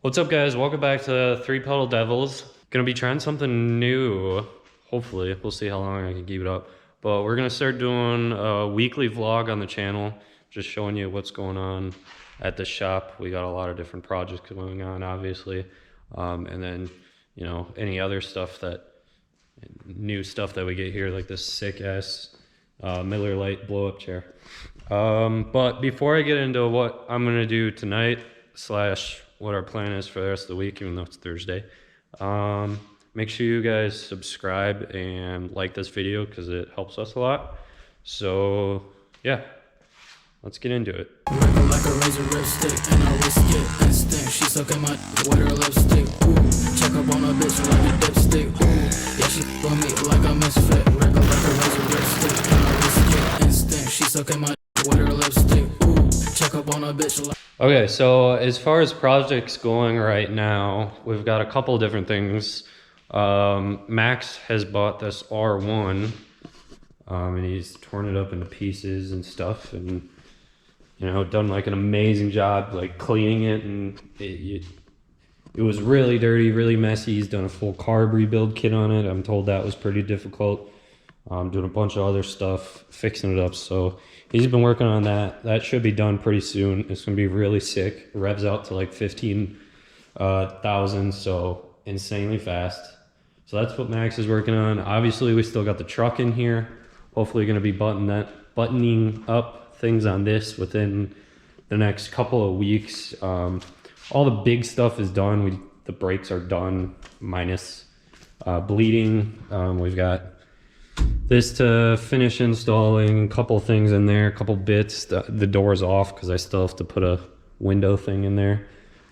What's up, guys? Welcome back to Three Pedal Devils. Gonna be trying something new. Hopefully, we'll see how long I can keep it up. But we're gonna start doing a weekly vlog on the channel, just showing you what's going on at the shop. We got a lot of different projects going on, obviously, and then any other stuff new stuff that we get here, like this sick ass Miller Lite blow up chair. But before I get into what I'm gonna do tonight slash what our plan is for the rest of the week, even though it's Thursday, make sure you guys subscribe and like this video because it helps us a lot. So yeah, let's get into it. Like a razor lipstick and I risk it instinct. She sucking my with her lipstick. Ooh, check up on a bitch like a dipstick. Ooh, yeah, she on me like a misfit. Like a razor lipstick and I risk it instinct. She sucking my with her lipstick. Ooh, check up on a bitch like. Okay, so as far as projects going right now, we've got a couple different things. Max has bought this R1, and he's torn it up into pieces and stuff, and done like an amazing job like cleaning it, and it was really dirty, really messy. He's done a full carb rebuild kit on it. I'm told that was pretty difficult. Doing a bunch of other stuff, fixing it up. So he's been working on that. That should be done pretty soon. It's gonna be really sick. It revs out to like 15,000, so insanely fast. So that's what Max is working on. Obviously, we still got the truck in here. Hopefully, gonna be buttoning up things on this within the next couple of weeks. All the big stuff is done. The brakes are done, minus bleeding. We've got this to finish installing, a couple things in there, a couple bits. The door's off because I still have to put a window thing in there.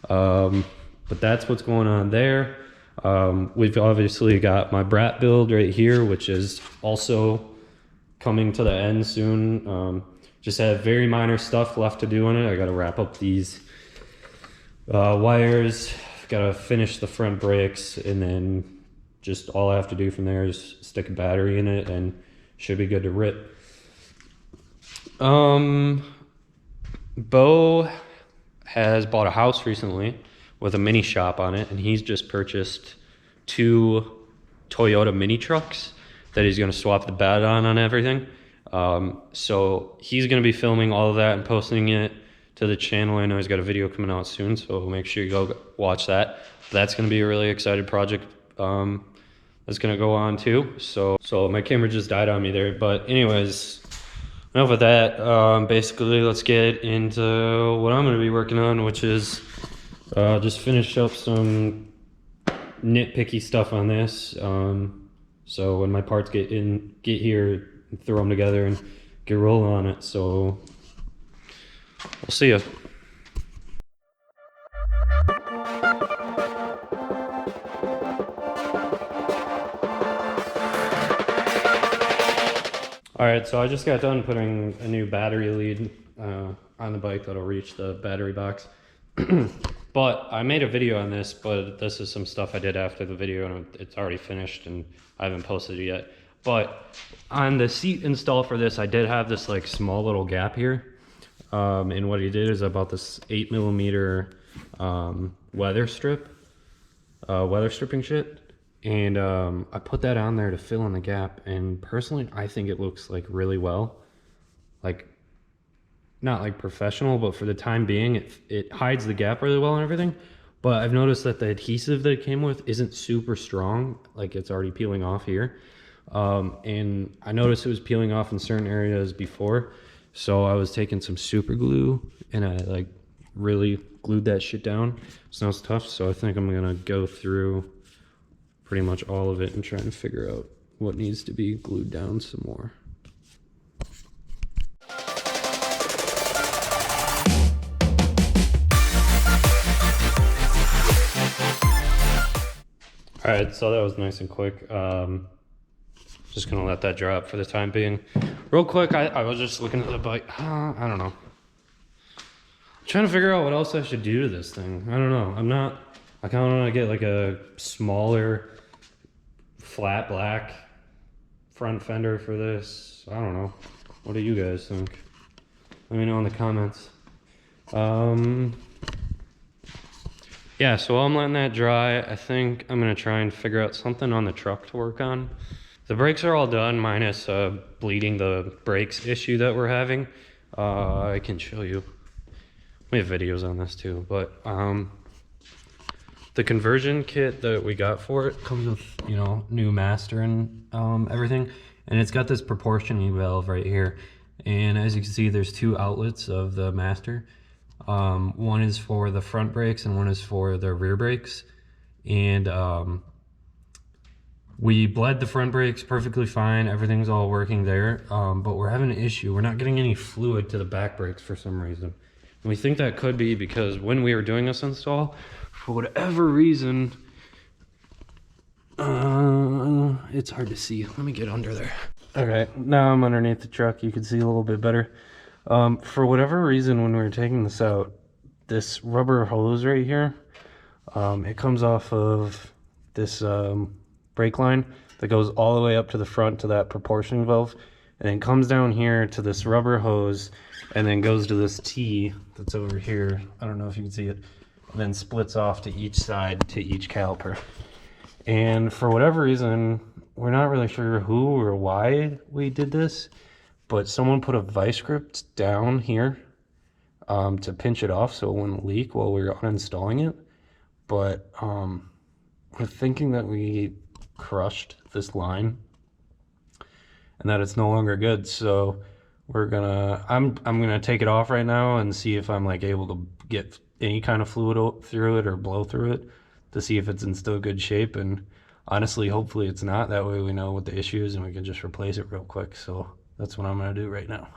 But that's what's going on there. We've obviously got my Brat build right here, which is also coming to the end soon. Just have very minor stuff left to do on it. I got to wrap up these wires, got to finish the front brakes, and then just all I have to do from there is stick a battery in it and should be good to rip. Bo has bought a house recently with a mini shop on it, and he's just purchased 2 Toyota mini trucks that he's going to swap the bed on everything. So he's going to be filming all of that and posting it to the channel. I know he's got a video coming out soon, so make sure you go watch that. That's going to be a really exciting project. That's gonna go on too. So my camera just died on me there, but anyways, enough of that. Basically, let's get into what I'm gonna be working on, which is just finish up some nitpicky stuff on this. So when my parts get here, throw them together and get rolling on it. So we'll see ya. Alright, so I just got done putting a new battery lead on the bike that'll reach the battery box. But I made a video on this, but this is some stuff I did after the video, and it's already finished and I haven't posted it yet. But on the seat install for this, I did have this like small little gap here. And what he did is I bought this 8mm weather stripping shit. And I put that on there to fill in the gap, and personally I think it looks like really well, like not like professional, but for the time being it hides the gap really well and everything. But I've noticed that the adhesive that it came with isn't super strong, like it's already peeling off here. And I noticed it was peeling off in certain areas before, so I was taking some super glue and I like really glued that shit down. So now it's tough, so I think I'm gonna go through pretty much all of it and trying to figure out what needs to be glued down some more. All right, so that was nice and quick. Just gonna let that drop for the time being. Real quick, I was just looking at the bike. I don't know. I'm trying to figure out what else I should do to this thing. I don't know. I kind of want to get like a smaller flat black front fender for this. I don't know. What do you guys think? Let me know in the comments. Yeah, so while I'm letting that dry, I think I'm gonna try and figure out something on the truck to work on. The brakes are all done, minus bleeding the brakes issue that we're having. I can show you. We have videos on this too, but the conversion kit that we got for it comes with, you know, new master and everything, and it's got this proportioning valve right here. And as you can see, there's two outlets of the master. One is for the front brakes and one is for the rear brakes. And we bled the front brakes perfectly fine. Everything's all working there. But we're having an issue. We're not getting any fluid to the back brakes for some reason. And we think that could be because when we were doing this install, for whatever reason, it's hard to see. Let me get under there. Okay, now I'm underneath the truck. You can see a little bit better. For whatever reason, when we were taking this out, this rubber hose right here, it comes off of this brake line that goes all the way up to the front to that proportioning valve, and then comes down here to this rubber hose, and then goes to this T that's over here. I don't know if you can see it. And then splits off to each side to each caliper. And for whatever reason, we're not really sure who or why we did this, but someone put a vice grip down here to pinch it off so it wouldn't leak while we were uninstalling it. But we're thinking that we crushed this line and that it's no longer good. So we're gonna, I'm gonna take it off right now and see if I'm like able to get any kind of fluid through it or blow through it to see if it's in still good shape. And honestly, hopefully it's not. That way we know what the issue is and we can just replace it real quick. So that's what I'm gonna do right now.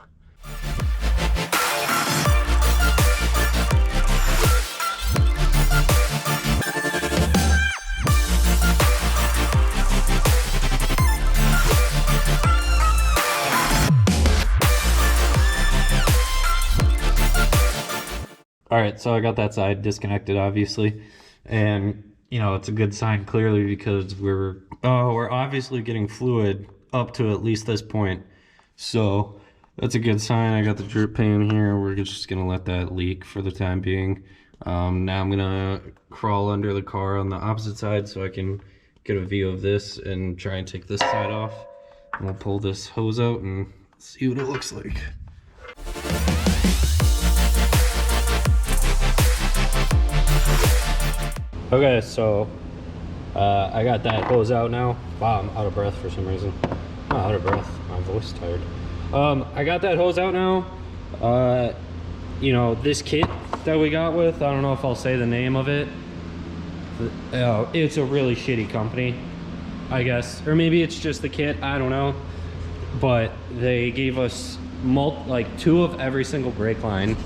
All right, so I got that side disconnected, obviously, and you know it's a good sign clearly because we're obviously getting fluid up to at least this point, so that's a good sign. I got the drip pan here. We're just gonna let that leak for the time being. Now I'm gonna crawl under the car on the opposite side so I can get a view of this and try and take this side off. And we'll pull this hose out and see what it looks like. Okay, so I got that hose out now. Wow, I'm out of breath for some reason. Not out of breath, my voice is tired. I got that hose out now. You know, this kit that we got with, I don't know if I'll say the name of it. It's a really shitty company, I guess. Or maybe it's just the kit, I don't know. But they gave us like two of every single brake line.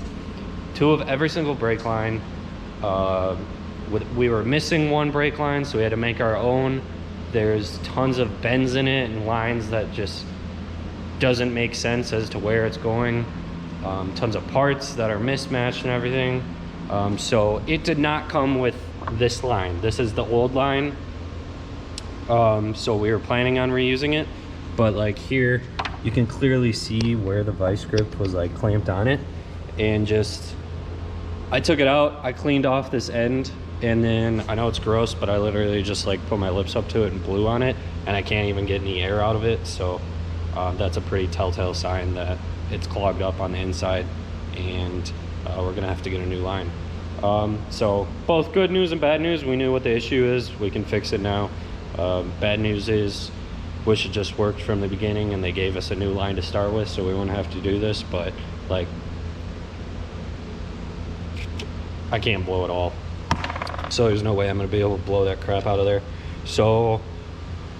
We were missing one brake line, so we had to make our own. There's tons of bends in it and lines that just doesn't make sense as to where it's going. Tons of parts that are mismatched and everything. So it did not come with this line. This is the old line. So we were planning on reusing it, but like here, you can clearly see where the vice grip was like clamped on it, and just, I took it out, I cleaned off this end, and then I know it's gross, but I literally just like put my lips up to it and blew on it, and I can't even get any air out of it. So that's a pretty telltale sign that it's clogged up on the inside, and we're gonna have to get a new line. So both good news and bad news. We knew what the issue is. We can fix it now. Bad news is wish it just worked from the beginning and they gave us a new line to start with so we wouldn't have to do this, but like I can't blow it all. So there's no way I'm gonna be able to blow that crap out of there. So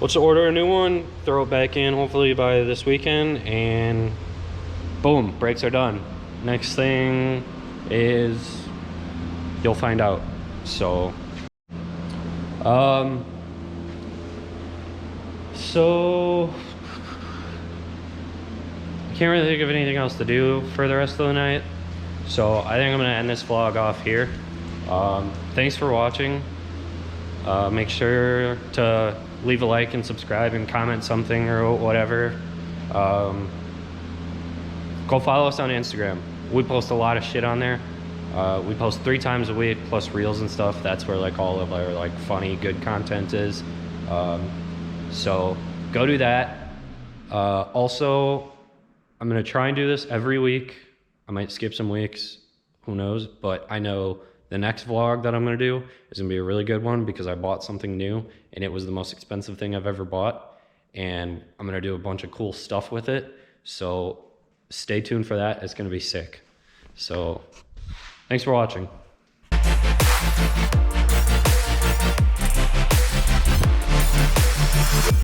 let's order a new one, throw it back in hopefully by this weekend, and boom, brakes are done. Next thing is you'll find out. So so I can't really think of anything else to do for the rest of the night, so I think I'm gonna end this vlog off here. Thanks for watching. Make sure to leave a like and subscribe and comment something or whatever. Go follow us on Instagram. We post a lot of shit on there. We post 3 times a week plus reels and stuff. That's where like all of our like funny, good content is. So go do that. Also, I'm gonna try and do this every week. I might skip some weeks, who knows? But I know the next vlog that I'm gonna do is gonna be a really good one because I bought something new and it was the most expensive thing I've ever bought. And I'm gonna do a bunch of cool stuff with it. So stay tuned for that. It's gonna be sick. So thanks for watching.